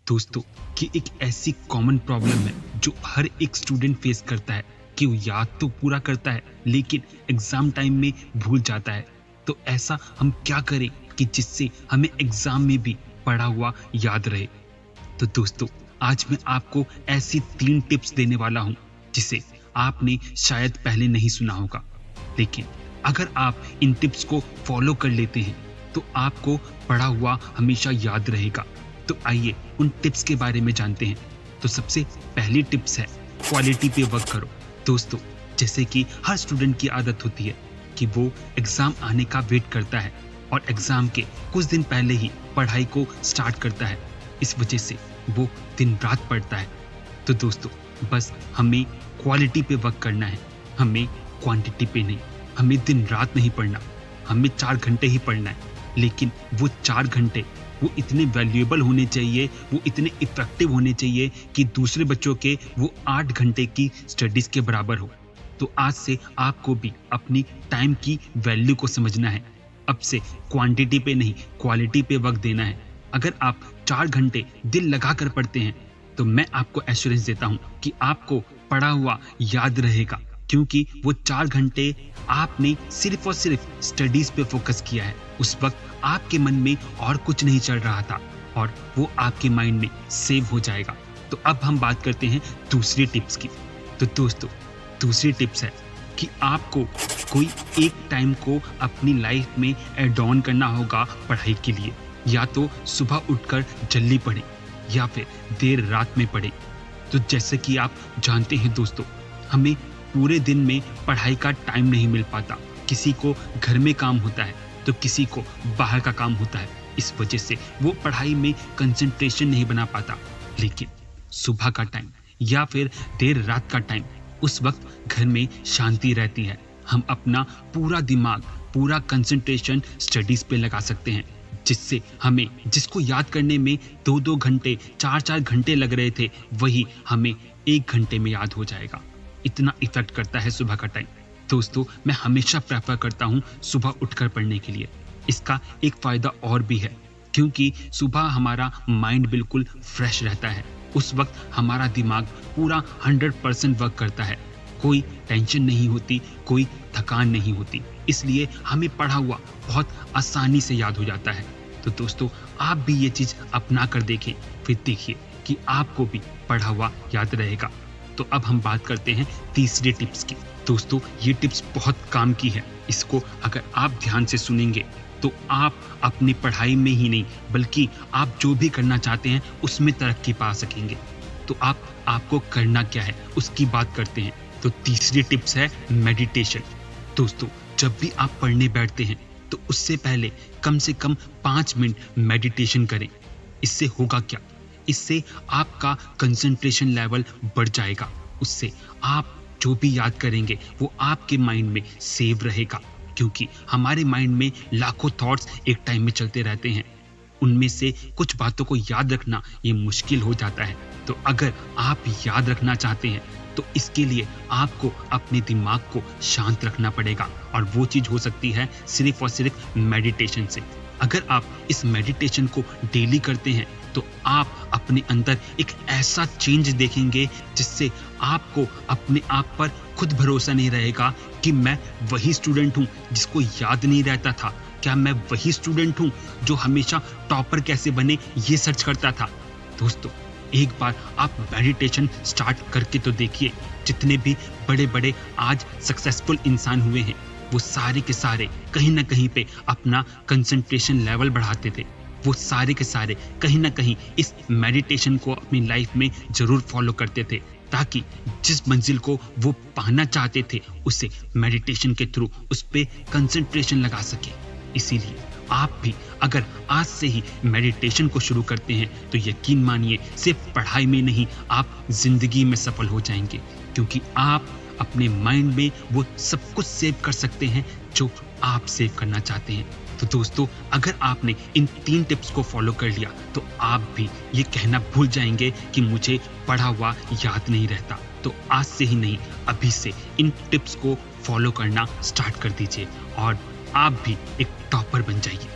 दोस्तों कि एक ऐसी कॉमन प्रॉब्लम है जो हर एक स्टूडेंट फेस करता है कि वो याद तो पूरा करता है लेकिन एग्जाम टाइम में भूल जाता है। तो ऐसा हम क्या करें कि जिससे हमें एग्जाम में भी पढ़ा हुआ याद रहे। तो दोस्तों आज मैं आपको ऐसी 3 टिप्स देने वाला हूं जिसे आपने शायद पहले नहीं सुना होगा, लेकिन अगर आप इन टिप्स को फॉलो कर लेते हैं तो आपको पढ़ा हुआ हमेशा याद रहेगा। तो आइए उन टिप्स के बारे में जानते हैं। तो सबसे पहली टिप्स है क्वालिटी पे वर्क करो। दोस्तों जैसे कि हर स्टूडेंट की आदत होती है कि वो एग्जाम आने का वेट करता है और एग्जाम के कुछ दिन पहले ही पढ़ाई को स्टार्ट करता है। इस वजह से वो दिन रात पढ़ता है। तो दोस्तों बस हमें क्वालिटी पे वर्क करना है, हमें क्वांटिटी पे नहीं। हमें दिन रात नहीं पढ़ना, हमें 4 घंटे ही पढ़ना है, लेकिन वो 4 घंटे वो इतने वैल्यूएबल होने चाहिए, वो इतने इफेक्टिव होने चाहिए कि दूसरे बच्चों के वो 8 घंटे की स्टडीज के बराबर हो। तो आज से आपको भी अपनी टाइम की वैल्यू को समझना है। अब से क्वांटिटी पे नहीं क्वालिटी पे वक्त देना है। अगर आप 4 घंटे दिल लगाकर पढ़ते हैं तो मैं आपको एश्योरेंस देता हूं कि आपको पढ़ा हुआ याद रहेगा, क्योंकि वो 4 घंटे आपने सिर्फ और सिर्फ स्टडीज पे फोकस किया है। उस वक्त आपके मन में और कुछ नहीं चल रहा था और वो आपके माइंड में सेव हो जाएगा। तो अब हम बात करते हैं दूसरी टिप्स की। तो दोस्तों दूसरी टिप्स है कि आपको कोई एक टाइम को अपनी लाइफ में एड ऑन करना होगा पढ़ाई के लिए। या तो सुबह उठकर जल्दी पढ़ें या फिर देर रात में पढ़ें। तो जैसे कि आप जानते हैं दोस्तों, हमें पूरे दिन में पढ़ाई का टाइम नहीं मिल पाता। किसी को घर में काम होता है तो किसी को बाहर का काम होता है। इस वजह से वो पढ़ाई में कंसंट्रेशन नहीं बना पाता। लेकिन सुबह का टाइम या फिर देर रात का टाइम, उस वक्त घर में शांति रहती है। हम अपना पूरा दिमाग, पूरा कंसंट्रेशन स्टडीज पे लगा सकते हैं, जिससे हमें जिसको याद करने में 2-2 घंटे 4-4 घंटे लग रहे थे वही हमें 1 घंटे में याद हो जाएगा। इतना इफेक्ट करता है सुबह का टाइम। दोस्तों मैं हमेशा प्रेफर करता हूँ सुबह उठकर पढ़ने के लिए। इसका एक फायदा और भी है, क्योंकि सुबह हमारा माइंड बिल्कुल फ्रेश रहता है। उस वक्त हमारा दिमाग पूरा 100% वर्क करता है। कोई टेंशन नहीं होती, कोई थकान नहीं होती, इसलिए हमें पढ़ा हुआ बहुत आसानी से याद हो जाता है। तो दोस्तों आप भी ये चीज अपना कर देखें, फिर देखिए कि आपको भी पढ़ा हुआ याद रहेगा। तो अब हम बात करते हैं तीसरी टिप्स की। दोस्तों ये टिप्स बहुत काम की है। इसको अगर आप ध्यान से सुनेंगे तो आप अपनी पढ़ाई में ही नहीं बल्कि आप जो भी करना चाहते हैं उसमें तरक्की पा सकेंगे। तो आपको करना क्या है उसकी बात करते हैं। तो तीसरी टिप्स है मेडिटेशन। दोस्तों जब भी आप पढ़ने बैठते हैं तो उससे पहले कम से कम 5 मिनट मेडिटेशन करें। इससे होगा क्या? इससे आपका कंसंट्रेशन लेवल बढ़ जाएगा। उससे आप जो भी याद करेंगे वो आपके माइंड में सेव रहेगा, क्योंकि हमारे माइंड में लाखों थॉट्स एक टाइम में चलते रहते हैं। उनमें से कुछ बातों को याद रखना ये मुश्किल हो जाता है। तो अगर आप याद रखना चाहते हैं तो इसके लिए आपको अपने दिमाग को शांत रखना पड़ेगा, और वो चीज हो सकती है सिर्फ और सिर्फ मेडिटेशन से। अगर आप इस मेडिटेशन को डेली करते हैं तो आप अपने अंदर एक ऐसा चेंज देखेंगे जिससे आपको अपने आप पर खुद भरोसा नहीं रहेगा कि मैं वही स्टूडेंट हूँ जिसको याद नहीं रहता था। क्या मैं वही स्टूडेंट हूँ जो हमेशा टॉपर कैसे बने ये सर्च करता था? दोस्तों एक बार आप मेडिटेशन स्टार्ट करके तो देखिए। जितने भी बड़े बड़े आज सक्सेसफुल इंसान हुए हैं वो सारे के सारे कहीं ना कहीं पे अपना कंसंट्रेशन लेवल बढ़ाते थे। वो सारे के सारे कहीं ना कहीं इस मेडिटेशन को अपनी लाइफ में जरूर फॉलो करते थे, ताकि जिस मंजिल को वो पाना चाहते थे उसे मेडिटेशन के थ्रू उस पे कंसंट्रेशन लगा सके। इसीलिए आप भी अगर आज से ही मेडिटेशन को शुरू करते हैं तो यकीन मानिए सिर्फ पढ़ाई में नहीं आप जिंदगी में सफल हो जाएंगे, क्योंकि आप अपने माइंड में वो सब कुछ सेव कर सकते हैं जो आप सेव करना चाहते हैं। तो दोस्तों अगर आपने इन 3 टिप्स को फॉलो कर लिया तो आप भी ये कहना भूल जाएंगे कि मुझे पढ़ा हुआ याद नहीं रहता। तो आज से ही नहीं, अभी से इन टिप्स को फॉलो करना स्टार्ट कर दीजिए और आप भी एक टॉपर बन जाइए।